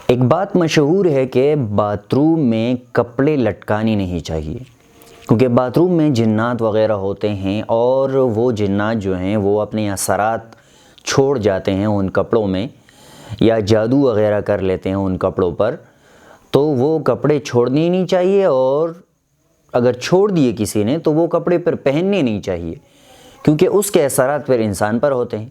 ایک بات مشہور ہے کہ باتھ روم میں کپڑے لٹکانی نہیں چاہیے، کیونکہ باتھ روم میں جنات وغیرہ ہوتے ہیں اور وہ جنات جو ہیں وہ اپنے اثرات چھوڑ جاتے ہیں ان کپڑوں میں، یا جادو وغیرہ کر لیتے ہیں ان کپڑوں پر، تو وہ کپڑے چھوڑنے ہی نہیں چاہیے، اور اگر چھوڑ دیے کسی نے تو وہ کپڑے پھر پہننے نہیں چاہیے، کیونکہ اس کے اثرات پھر انسان پر ہوتے ہیں۔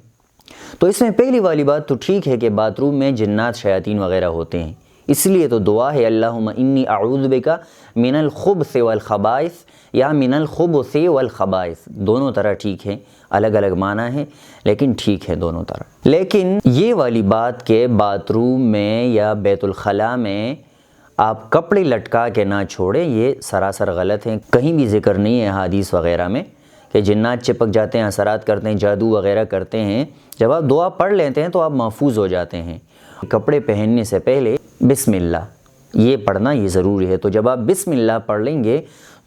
تو اس میں پہلی والی بات تو ٹھیک ہے کہ باتھ روم میں جنات شیاطین وغیرہ ہوتے ہیں، اس لیے تو دعا ہے اللہم انی اعوذ بک من الخبث والخبائث یا من الخبث والخبائث، دونوں طرح ٹھیک ہے، الگ الگ معنی ہے لیکن ٹھیک ہے دونوں طرح۔ لیکن یہ والی بات کہ باتھ روم میں یا بیت الخلاء میں آپ کپڑے لٹکا کے نہ چھوڑیں، یہ سراسر غلط ہے، کہیں بھی ذکر نہیں ہے حدیث وغیرہ میں کہ جنات چپک جاتے ہیں، اثرات کرتے ہیں، جادو وغیرہ کرتے ہیں۔ جب آپ دعا پڑھ لیتے ہیں تو آپ محفوظ ہو جاتے ہیں۔ کپڑے پہننے سے پہلے بسم اللہ یہ پڑھنا یہ ضروری ہے، تو جب آپ بسم اللہ پڑھ لیں گے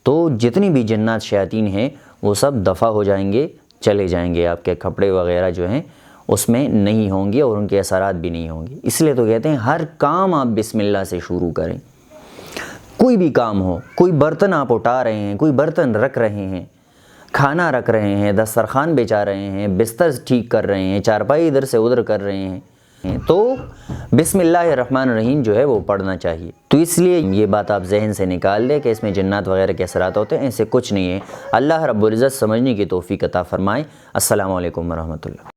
تو جتنی بھی جنات شیاطین ہیں وہ سب دفع ہو جائیں گے، چلے جائیں گے، آپ کے کپڑے وغیرہ جو ہیں اس میں نہیں ہوں گے اور ان کے اثرات بھی نہیں ہوں گے۔ اس لیے تو کہتے ہیں ہر کام آپ بسم اللہ سے شروع کریں، کوئی بھی کام ہو، کوئی برتن آپ اٹھا رہے ہیں، کوئی برتن رکھ رہے ہیں، کھانا رکھ رہے ہیں، دسترخوان بچھا رہے ہیں، بستر ٹھیک کر رہے ہیں، چارپائی ادھر سے ادھر کر رہے ہیں، تو بسم اللہ الرحمن الرحیم جو ہے وہ پڑھنا چاہیے۔ تو اس لیے یہ بات آپ ذہن سے نکال دیں کہ اس میں جنات وغیرہ کے اثرات ہوتے ہیں، ایسے کچھ نہیں ہے۔ اللہ رب العزت سمجھنے کی توفیق عطا فرمائے۔ السلام علیکم ورحمۃ اللہ۔